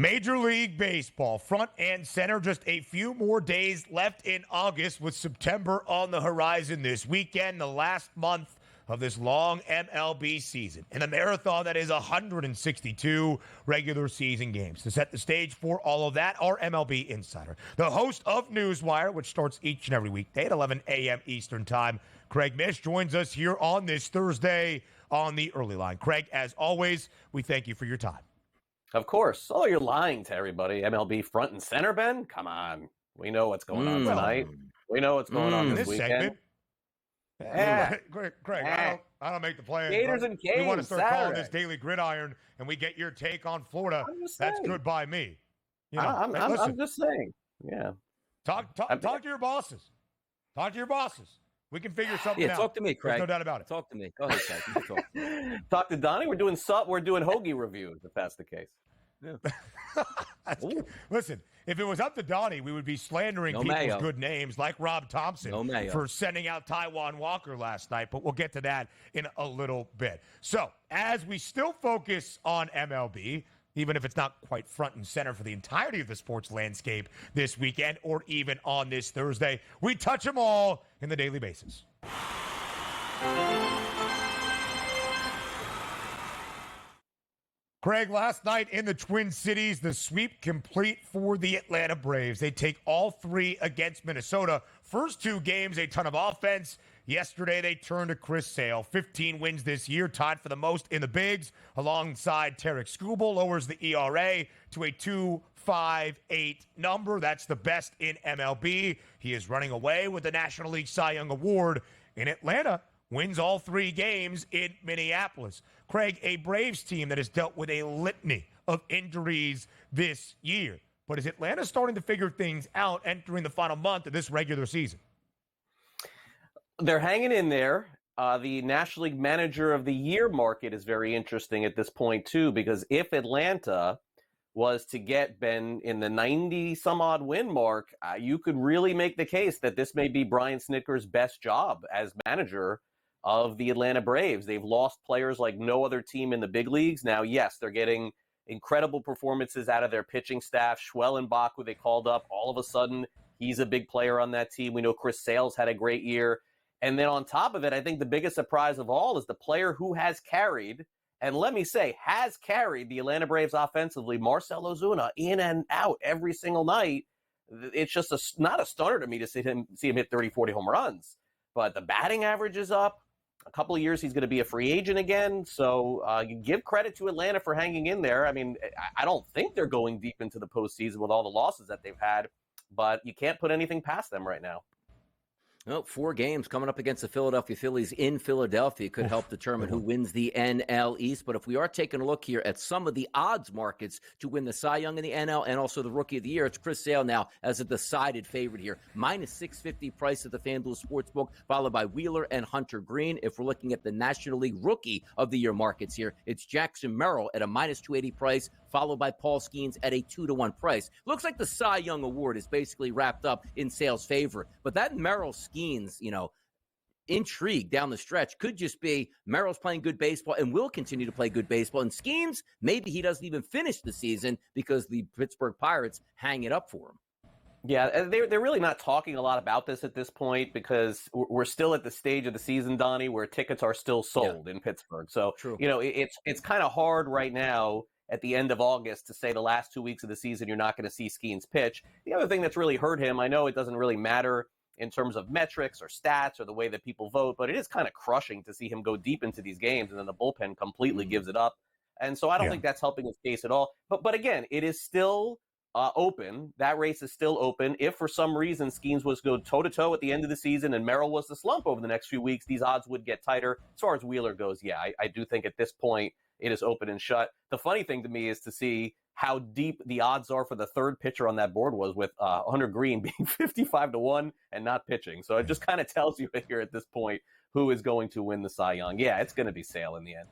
Major League Baseball, front and center, just a few more days left in August with September on the horizon this weekend, the last month of this long MLB season. And a marathon that is 162 regular season games. To set the stage for all of that, our MLB Insider, the host of Newswire, which starts each and every weekday at 11 a.m. Eastern Time, Craig Mish, joins us here on this Thursday on the Early Line. Craig, as always, we thank you for your time. Of course. Oh, you're lying to everybody. MLB front and center, Ben? Come on. We know what's going on tonight. We know what's going on this weekend. Segment. Craig, I don't make the plans. Gators and Canes, we want to start Saturday. calling this Daily Gridiron, and we get your take on Florida. That's good by me. You know, I'm just saying. Yeah. Talk to your bosses. Talk to your bosses. We can figure something out. Talk to me, Craig. There's no doubt about it. Talk to me. Go ahead, Craig. You can talk. Talk to Donnie. We're doing hoagie reviews, if that's the case. Yeah. Listen, if it was up to Donnie, we would be slandering people's good names like Rob Thompson for sending out Taijuan Walker last night, but we'll get to that in a little bit. So, as we still focus on MLB, even if it's not quite front and center for the entirety of the sports landscape this weekend or even on this Thursday, we touch them all in the daily basis. Craig, last night in the Twin Cities, the sweep complete for the Atlanta Braves. They take all three against Minnesota. First two games, a ton of offense. Yesterday, they turned to Chris Sale. 15 wins this year, tied for the most in the bigs, alongside Tarek Skubal, lowers the ERA to a 2.58 number. That's the best in MLB. He is running away with the National League Cy Young Award in Atlanta. Wins all three games in Minneapolis. Craig, a Braves team that has dealt with a litany of injuries this year. But is Atlanta starting to figure things out entering the final month of this regular season? They're hanging in there. The National League Manager of the Year market is very interesting at this point, too, because if Atlanta was to get Ben in the 90-some-odd win mark, you could really make the case that this may be Brian Snitker's best job as manager of the Atlanta Braves. They've lost players like no other team in the big leagues. Now, yes, they're getting incredible performances out of their pitching staff. Schwellenbach, who they called up, all of a sudden, he's a big player on that team. We know Chris Sale's had a great year. And then on top of it, I think the biggest surprise of all is the player who has carried, and let me say, has carried the Atlanta Braves offensively, Marcell Ozuna, in and out every single night. It's just not a stunner to me to see him hit 30, 40 home runs. But the batting average is up. A couple of years, he's going to be a free agent again. So you give credit to Atlanta for hanging in there. I mean, I don't think they're going deep into the postseason with all the losses that they've had, but you can't put anything past them right now. Well, 4 games coming up against the Philadelphia Phillies in Philadelphia could help determine who wins the NL East. But if we are taking a look here at some of the odds markets to win the Cy Young in the NL and also the Rookie of the Year, it's Chris Sale now as a decided favorite here. Minus 650 price at the FanDuel Sportsbook, followed by Wheeler and Hunter Green. If we're looking at the National League Rookie of the Year markets here, it's Jackson Merrill at a minus 280 price, followed by Paul Skeens at a 2-1 price. Looks like the Cy Young Award is basically wrapped up in Sale's favor. But that Merrill Skeens, intrigue down the stretch could just be Merrill's playing good baseball and will continue to play good baseball. And Skeens, maybe he doesn't even finish the season because the Pittsburgh Pirates hang it up for him. Yeah, they're really not talking a lot about this at this point because we're still at the stage of the season, Donnie, where tickets are still sold in Pittsburgh. So, True. It's kind of hard right now at the end of August to say the last 2 weeks of the season you're not going to see Skeens pitch. The other thing that's really hurt him, I know it doesn't really matter in terms of metrics or stats or the way that people vote, but it is kind of crushing to see him go deep into these games and then the bullpen completely gives it up. And so I don't think that's helping his case at all. But again, it is still open. That race is still open. If for some reason Skeens was to go toe-to-toe at the end of the season and Merrill was to slump over the next few weeks, these odds would get tighter. As far as Wheeler goes, I do think at this point it is open and shut. The funny thing to me is to see how deep the odds are for the third pitcher on that board was, with Hunter Green being 55-1 and not pitching. So it just kind of tells you here at this point who is going to win the Cy Young. Yeah, it's going to be Sale in the end.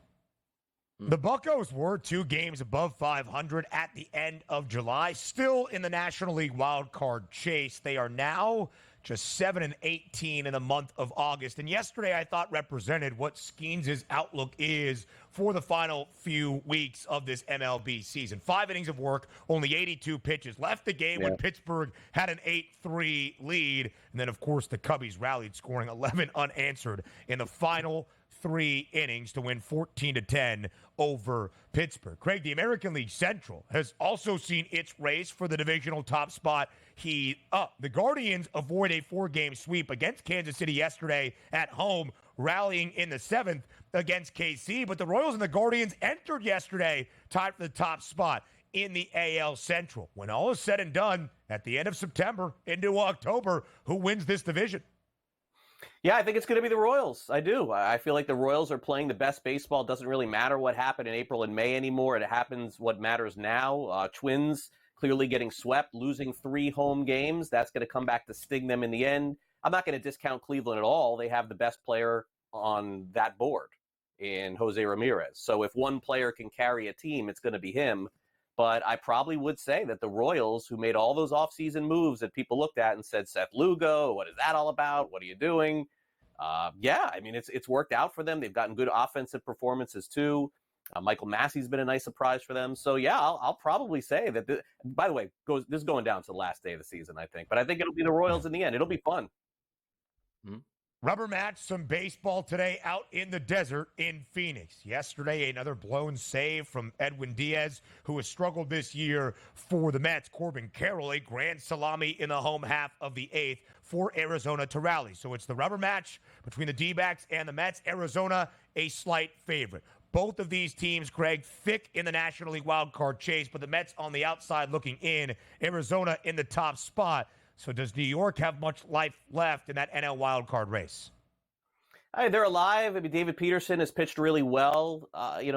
The Buccos were 2 games above 500 at the end of July, still in the National League Wildcard chase. They are now just 7-18 in the month of August. And yesterday I thought represented what Skeens' outlook is for the final few weeks of this MLB season. 5 innings of work, only 82 pitches. Left the game when Pittsburgh had an 8-3 lead. And then, of course, the Cubbies rallied, scoring 11 unanswered in the final 3 innings to win 14-10 over Pittsburgh. Craig, the American League Central has also seen its race for the divisional top spot heat up. The Guardians avoid a 4-game sweep against Kansas City yesterday at home, rallying in the 7th against KC. But the Royals and the Guardians entered yesterday tied for the top spot in the AL Central. When all is said and done, at the end of September into October, who wins this division? Yeah, I think it's going to be the Royals. I do. I feel like the Royals are playing the best baseball. It doesn't really matter what happened in April and May anymore. It happens what matters now. Twins clearly getting swept, losing 3 home games. That's going to come back to sting them in the end. I'm not going to discount Cleveland at all. They have the best player on that board in Jose Ramirez. So if one player can carry a team, it's going to be him. But I probably would say that the Royals, who made all those offseason moves that people looked at and said, Seth Lugo, what is that all about? What are you doing? Yeah, I mean, it's worked out for them. They've gotten good offensive performances, too. Michael Massey's been a nice surprise for them. So, yeah, I'll probably say that, by the way, this is going down to the last day of the season, I think. But I think it'll be the Royals in the end. It'll be fun. Mm-hmm. Rubber match, some baseball today out in the desert in Phoenix. Yesterday, another blown save from Edwin Diaz, who has struggled this year for the Mets. Corbin Carroll, a grand salami in the home half of the 8th for Arizona to rally. So it's the rubber match between the D-backs and the Mets. Arizona, a slight favorite. Both of these teams, Greg, thick in the National League wildcard chase, but the Mets on the outside looking in. Arizona in the top spot. So does New York have much life left in that NL wildcard race? They're alive. I mean, David Peterson has pitched really well.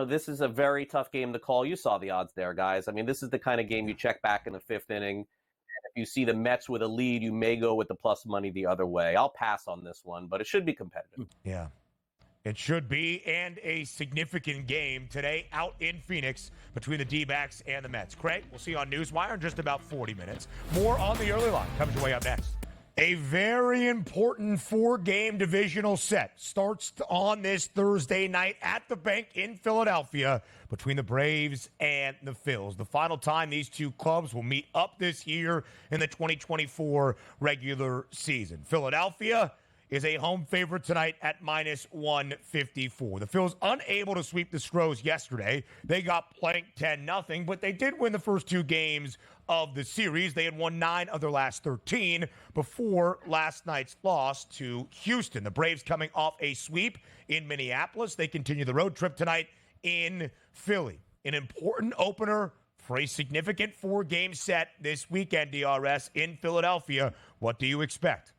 This is a very tough game to call. You saw the odds there, guys. I mean, this is the kind of game you check back in the 5th inning. And if you see the Mets with a lead, you may go with the plus money the other way. I'll pass on this one, but it should be competitive. Yeah. It should be, and a significant game today out in Phoenix between the D-backs and the Mets. Craig, we'll see you on Newswire in just about 40 minutes. More on the early line comes your way up next. A very important 4-game divisional set starts on this Thursday night at the Bank in Philadelphia between the Braves and the Phils. The final time these two clubs will meet up this year in the 2024 regular season. Philadelphia is a home favorite tonight at minus 154. The Phils unable to sweep the Stros yesterday. They got planked 10-0, but they did win the first 2 games of the series. They had won 9 of their last 13 before last night's loss to Houston. The Braves coming off a sweep in Minneapolis. They continue the road trip tonight in Philly. An important opener for a significant 4-game set this weekend, DRS, in Philadelphia. What do you expect?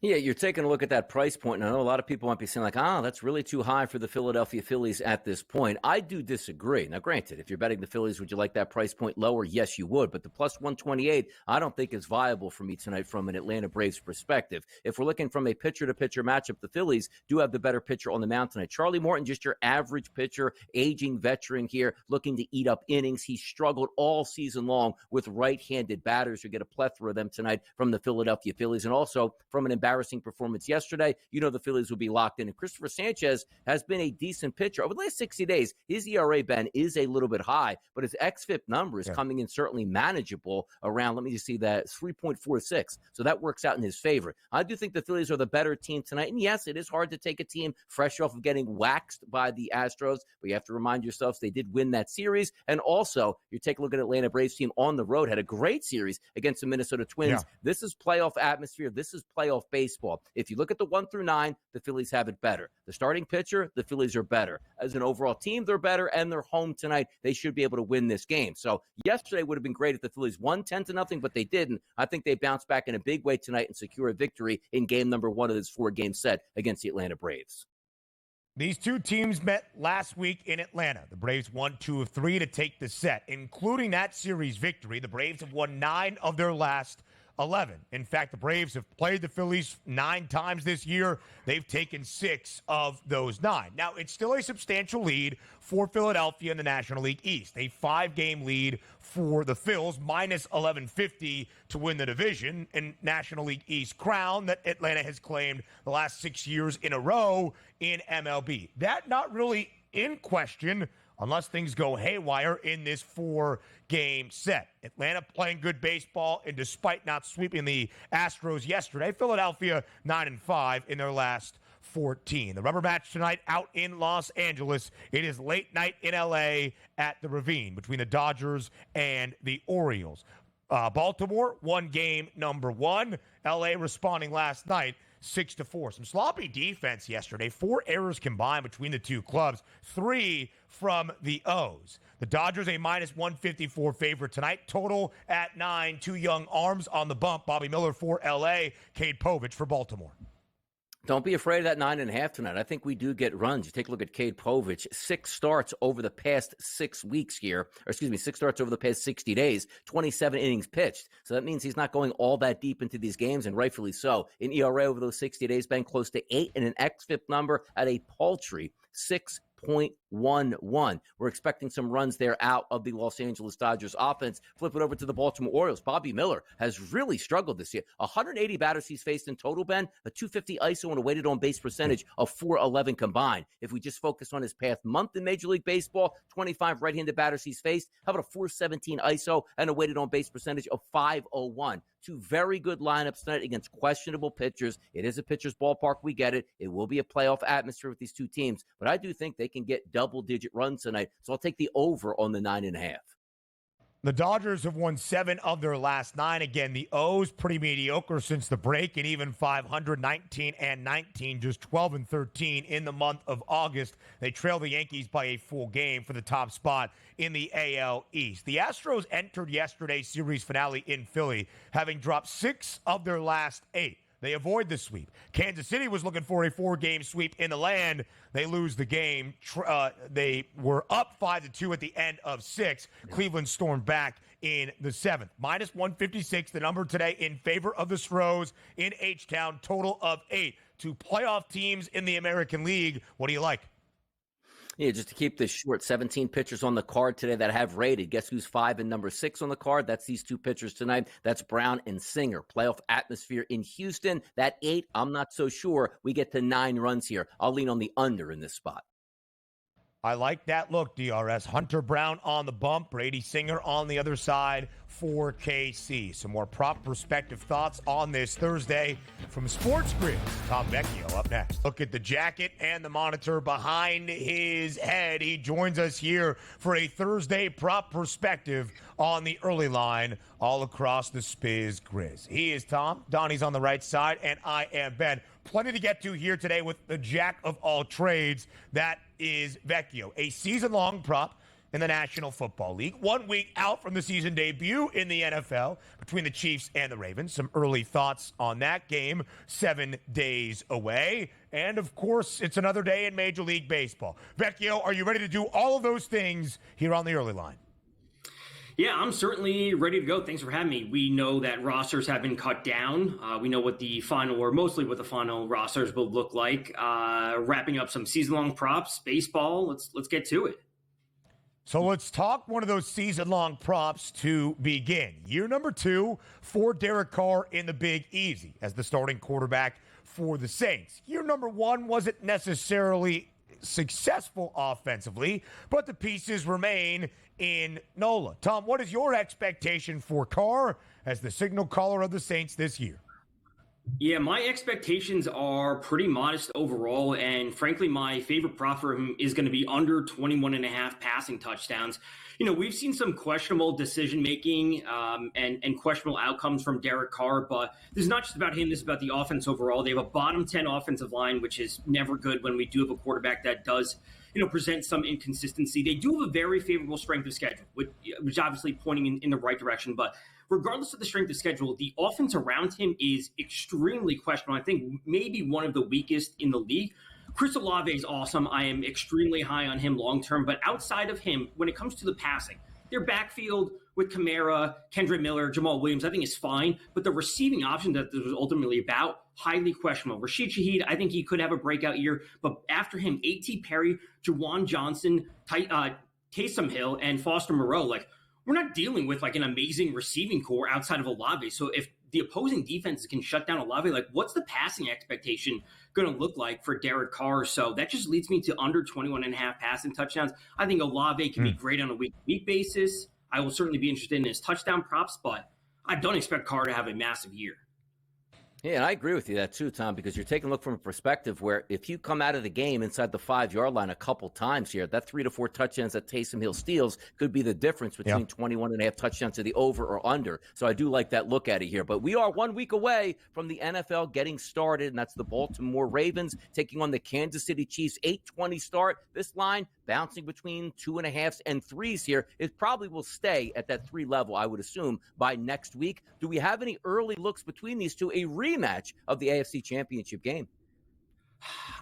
Yeah, you're taking a look at that price point, and I know a lot of people might be saying, like, that's really too high for the Philadelphia Phillies at this point. I do disagree. Now, granted, if you're betting the Phillies, would you like that price point lower? Yes, you would. But the plus 128, I don't think is viable for me tonight from an Atlanta Braves perspective. If we're looking from a pitcher-to-pitcher matchup, the Phillies do have the better pitcher on the mound tonight. Charlie Morton, just your average pitcher, aging veteran here, looking to eat up innings. He struggled all season long with right-handed batters. You get a plethora of them tonight from the Philadelphia Phillies. And also from an embarrassing performance yesterday, the Phillies will be locked in. And Christopher Sanchez has been a decent pitcher. Over the last 60 days, his ERA, Ben, is a little bit high, but his xFIP number is coming in certainly manageable around, let me just see that, 3.46. So that works out in his favor. I do think the Phillies are the better team tonight. And yes, it is hard to take a team fresh off of getting waxed by the Astros, but you have to remind yourselves they did win that series. And also, you take a look at Atlanta Braves team on the road, had a great series against the Minnesota Twins. Yeah. This is playoff atmosphere. This is playoff baseball. If you look at the 1 through 9, the Phillies have it better. The starting pitcher, the Phillies are better. As an overall team, they're better, and they're home tonight. They should be able to win this game. So yesterday would have been great if the Phillies won 10-0, but they didn't. I think they bounce back in a big way tonight and secure a victory in game number 1 of this 4-game set against the Atlanta Braves. These two teams met last week in Atlanta. The Braves won 2 of 3 to take the set, including that series victory. The Braves have won 9 of their last 11. In fact, the Braves have played the Phillies 9 times this year. They've taken 6 of those 9. Now, it's still a substantial lead for Philadelphia in the National League East. A 5-game lead for the Phils, minus 1150 to win the division and National League East crown that Atlanta has claimed the last 6 years in a row in MLB. That not really in question unless things go haywire in this 4-game set. Atlanta playing good baseball, and despite not sweeping the Astros yesterday, Philadelphia 9-5 in their last 14. The rubber match tonight out in Los Angeles. It is late night in L.A. at the Ravine between the Dodgers and the Orioles. Baltimore won game number 1. L.A. responding last night 6-4. Some sloppy defense yesterday. 4 errors combined between the two clubs. 3 from the O's. The Dodgers a minus 154 favorite tonight. Total at 9. 2 young arms on the bump. Bobby Miller for L.A. Cade Povich for Baltimore. Don't be afraid of that 9.5 tonight. I think we do get runs. You take a look at Cade Povich, 6 starts over the past 6 weeks here, 6 starts over the past 60 days, 27 innings pitched. So that means he's not going all that deep into these games, and rightfully so. In ERA over those 60 days, been close to 8, and an xFIP number at a paltry 6.11. We're expecting some runs there out of the Los Angeles Dodgers offense. Flip it over to the Baltimore Orioles. Bobby Miller has really struggled this year. 180 batters he's faced in total, Ben, a 250 ISO and a weighted on base percentage of 411 combined. If we just focus on his past month in Major League Baseball, 25 right-handed batters he's faced. How about a 417 ISO and a weighted on base percentage of 501? 2 very good lineups tonight against questionable pitchers. It is a pitcher's ballpark. We get it. It will be a playoff atmosphere with these two teams, but I do think they can get double-digit runs tonight, so I'll take the over on the 9.5. The Dodgers have won 7 of their last 9. Again, the O's pretty mediocre since the break, and even 500, 19-19, just 12-13 in the month of August. They trail the Yankees by a full game for the top spot in the AL East. The Astros entered yesterday's series finale in Philly, having dropped 6 of their last 8. They avoid the sweep. Kansas City was looking for a 4-game sweep in the land. They lose the game. They were up 5-2 at the end of 6. Cleveland stormed back in the 7th. Minus 156, the number today in favor of the Stros in H-Town. Total of 8. 2 playoff teams in the American League. What do you like? Yeah, just to keep this short, 17 pitchers on the card today that have rated. Guess who's 5 and number 6 on the card? That's these 2 pitchers tonight. That's Brown and Singer. Playoff atmosphere in Houston. That 8, I'm not so sure. We get to 9 runs here. I'll lean on the under in this spot. I like that look, DRS. Hunter Brown on the bump, Brady Singer on the other side for KC. Some more prop perspective thoughts on this Thursday from SportsGrid. Tom Vecchio up next. Look at the jacket and the monitor behind his head. He joins us here for a Thursday prop perspective on the early line all across the Spiz Grizz. He is Tom. Donnie's on the right side, and I am Ben. Plenty to get to here today with the jack of all trades. That is Vecchio, a season-long prop in the National Football League. 1 week out from the season debut in the NFL between the Chiefs and the Ravens. Some early thoughts on that game 7 days away. And, of course, it's another day in Major League Baseball. Vecchio, are you ready to do all of those things here on the early line? Yeah, I'm certainly ready to go. Thanks for having me. We know that rosters have been cut down. We know what the final, or mostly what the final rosters will look like. Wrapping up some season-long props, baseball. Let's get to it. So let's talk one of those season-long props to begin. Year number 2 for Derek Carr in the Big Easy as the starting quarterback for the Saints. Year number 1 wasn't necessarily successful offensively, but the pieces remain in NOLA. Tom, what is your expectation for Carr as the signal caller of the Saints this year? Yeah, my expectations are pretty modest overall, and frankly, my favorite prop for him is going to be under 21.5 passing touchdowns. You know, we've seen some questionable decision-making and questionable outcomes from Derek Carr, but this is not just about him. This is about the offense overall. They have a bottom 10 offensive line, which is never good when we do have a quarterback that does, present some inconsistency. They do have a very favorable strength of schedule, which obviously pointing in the right direction, but regardless of the strength of schedule, the offense around him is extremely questionable. I think maybe one of the weakest in the league. Chris Olave is awesome. I am extremely high on him long-term. But outside of him, when it comes to the passing, their backfield with Kamara, Kendra Miller, Jamal Williams, I think is fine. But the receiving option that this was ultimately about, highly questionable. Rashid Shaheed, I think he could have a breakout year. But after him, A.T. Perry, Juwan Johnson, Taysom Hill, and Foster Moreau, like, we're not dealing with like an amazing receiving core outside of Olave. So if the opposing defenses can shut down Olave, like, what's the passing expectation going to look like for Derek Carr? So that just leads me to under 21.5 passing touchdowns. I think Olave can be great on a week-to-week basis. I will certainly be interested in his touchdown props, but I don't expect Carr to have a massive year. Yeah, and I agree with you that too, Tom, because you're taking a look from a perspective where if you come out of the game inside the 5-yard line a couple times here, that 3 to 4 touchdowns that Taysom Hill steals could be the difference between 21.5 touchdowns to the over or under. So I do like that look at it here. But we are 1 week away from the NFL getting started, and that's the Baltimore Ravens taking on the Kansas City Chiefs. 8:20 start. This line bouncing between 2.5s and 3s here. It probably will stay at that 3 level, I would assume, by next week. Do we have any early looks between these two? A rematch of the AFC Championship game.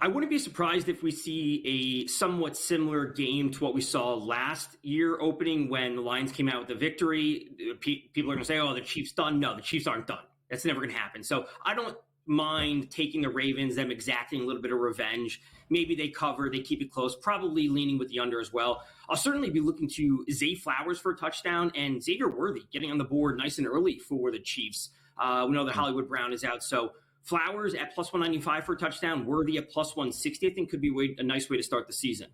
I wouldn't be surprised if we see a somewhat similar game to what we saw last year opening when the Lions came out with a victory. People are going to say, oh, the Chiefs done. No, the Chiefs aren't done. That's never going to happen. So I don't mind taking the Ravens, them exacting a little bit of revenge. Maybe they cover, they keep it close, probably leaning with the under as well. I'll certainly be looking to Zay Flowers for a touchdown and Xavier Worthy getting on the board nice and early for the Chiefs. We know that Hollywood Brown is out, so Flowers at plus 195 for a touchdown, Worthy at plus 160, I think could be a nice way to start the season.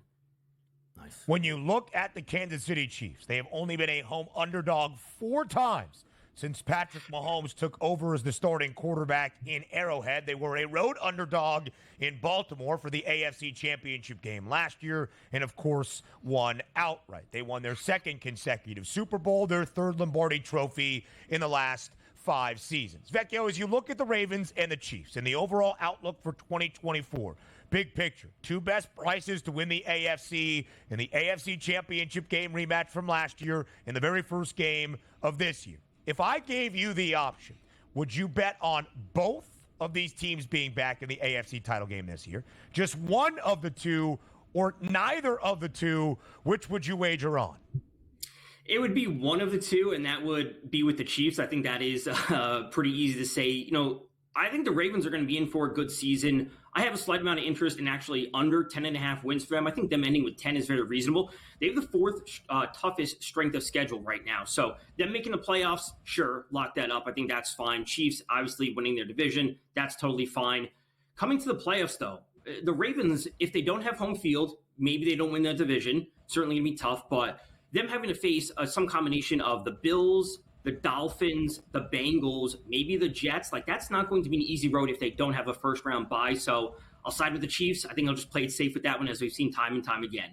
Nice. When you look at the Kansas City Chiefs, they have only been a home underdog 4 times since Patrick Mahomes took over as the starting quarterback in Arrowhead. They were a road underdog in Baltimore for the AFC Championship game last year and, of course, won outright. They won their 2nd consecutive Super Bowl, their 3rd Lombardi trophy in the last 5 seasons. Vecchio, as you look at the Ravens and the Chiefs and the overall outlook for 2024, big picture, 2 best prices to win the AFC in the AFC Championship game rematch from last year in the very first game of this year. If I gave you the option, would you bet on both of these teams being back in the AFC title game this year? Just one of the two or neither of the two, which would you wager on? It would be one of the two, and that would be with the Chiefs. I think that is pretty easy to say. I think the Ravens are going to be in for a good season. I have a slight amount of interest in actually under 10.5 wins for them. I think them ending with 10 is very reasonable. They have the 4th toughest strength of schedule right now. So them making the playoffs, sure, lock that up. I think that's fine. Chiefs obviously winning their division. That's totally fine. Coming to the playoffs, though, the Ravens, if they don't have home field, maybe they don't win that division. Certainly going to be tough, but them having to face some combination of the Bills, the Dolphins, the Bengals, maybe the Jets, like that's not going to be an easy road if they don't have a first-round bye. So I'll side with the Chiefs. I think I'll just play it safe with that one as we've seen time and time again.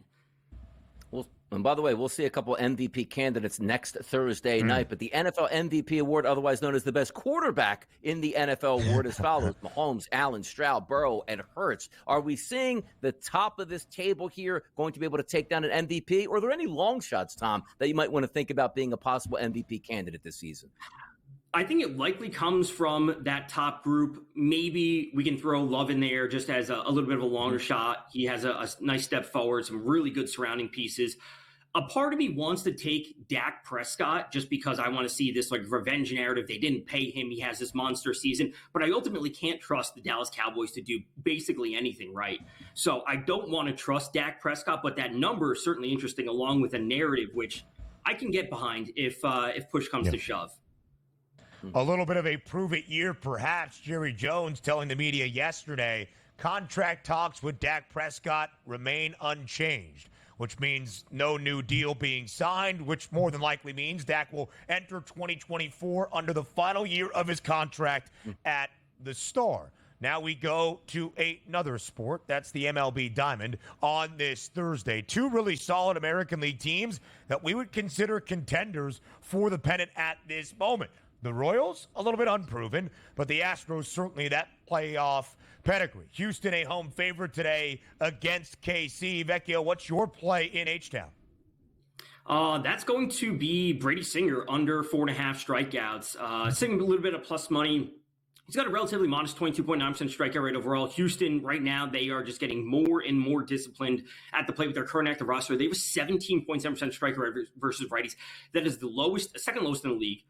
And by the way, we'll see a couple MVP candidates next Thursday night, but the NFL MVP award, otherwise known as the best quarterback in the NFL award, as follows: Mahomes, Allen, Stroud, Burrow, and Hurts. Are we seeing the top of this table here going to be able to take down an MVP? Or are there any long shots, Tom, that you might want to think about being a possible MVP candidate this season? I think it likely comes from that top group. Maybe we can throw Love in there just as a little bit of a longer shot. He has a nice step forward, some really good surrounding pieces. A part of me wants to take Dak Prescott just because I want to see this like revenge narrative. They didn't pay him. He has this monster season, but I ultimately can't trust the Dallas Cowboys to do basically anything right. So I don't want to trust Dak Prescott, but that number is certainly interesting along with a narrative, which I can get behind if push comes to shove. A little bit of a prove-it year, perhaps. Jerry Jones telling the media yesterday, contract talks with Dak Prescott remain unchanged, which means no new deal being signed, which more than likely means Dak will enter 2024 under the final year of his contract at the Star. Now we go to another sport. That's the MLB Diamond on this Thursday. 2 really solid American League teams that we would consider contenders for the pennant at this moment. The Royals, a little bit unproven, but the Astros certainly that playoff pedigree. Houston, a home favorite today against KC. Vecchio, what's your play in H-Town? That's going to be Brady Singer under 4.5 strikeouts. Singing a little bit of plus money. He's got a relatively modest 22.9% strikeout rate overall. Houston, right now, they are just getting more and more disciplined at the plate with their current active roster. They have a 17.7% strikeout rate versus righties. That is the lowest, second lowest in the league.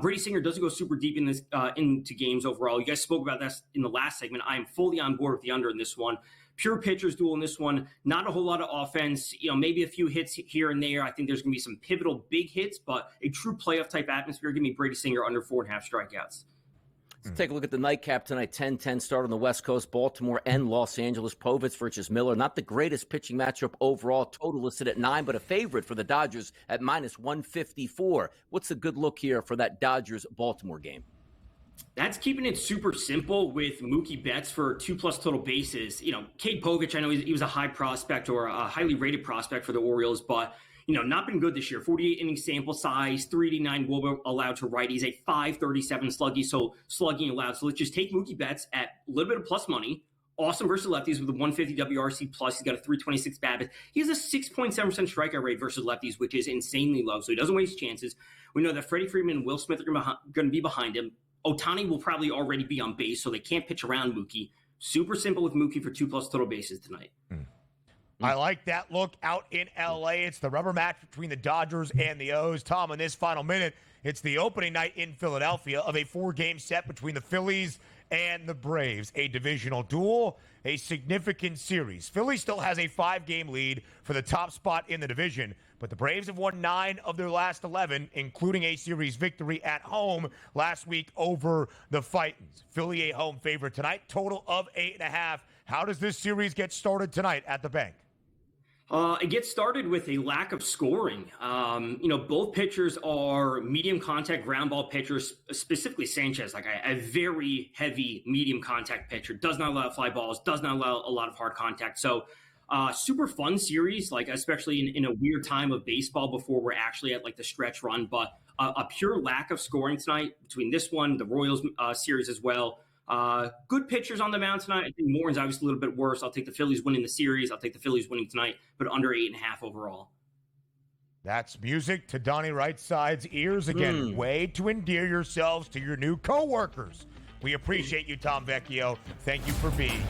Brady Singer doesn't go super deep in this into games overall. You guys spoke about that in the last segment. I am fully on board with the under in this one. Pure pitchers duel in this one. Not a whole lot of offense. Maybe a few hits here and there. I think there's going to be some pivotal big hits, but a true playoff type atmosphere. Give me Brady Singer under 4.5 strikeouts. Let's take a look at the nightcap tonight. 10-10 start on the West Coast. Baltimore and Los Angeles. Povich versus Miller. Not the greatest pitching matchup overall. Total listed at 9, but a favorite for the Dodgers at -154. What's a good look here for that Dodgers-Baltimore game? That's keeping it super simple with Mookie Betts for 2+ total bases. Cade Povich, I know he was a high prospect or a highly rated prospect for the Orioles, but not been good this year. 48 inning sample size, 389 WOBA allowed to righties, a 537 slugging allowed. So let's just take Mookie Betts at a little bit of plus money. Awesome versus lefties with a 150 WRC plus. He's got a 326 BABIP. He has a 6.7% strikeout rate versus lefties, which is insanely low. So he doesn't waste chances. We know that Freddie Freeman and Will Smith are going to be behind him. Otani will probably already be on base, so they can't pitch around Mookie. Super simple with Mookie for 2+ total bases tonight. I like that look out in L.A. It's the rubber match between the Dodgers and the O's. Tom, in this final minute, it's the opening night in Philadelphia of a 4-game set between the Phillies and the Braves. A divisional duel, a significant series. Philly still has a 5-game lead for the top spot in the division, but the Braves have won 9 of their last 11, including a series victory at home last week over the Titans. Philly a home favorite tonight, total of 8.5. How does this series get started tonight at the bank? It gets started with a lack of scoring. Both pitchers are medium contact ground ball pitchers, specifically Sanchez, like a very heavy medium contact pitcher, does not allow fly balls, does not allow a lot of hard contact. So super fun series, like especially in a weird time of baseball before we're actually at like the stretch run, but a pure lack of scoring tonight between this one, the Royals series as well. Good pitchers on the mound tonight. I think Morin's obviously a little bit worse. I'll take the Phillies winning the series. I'll take the Phillies winning tonight, but under 8.5 overall. That's music to Donnie Right-Side's ears again. Way to endear yourselves to your new coworkers. We appreciate you, Tom Vecchio. Thank you for being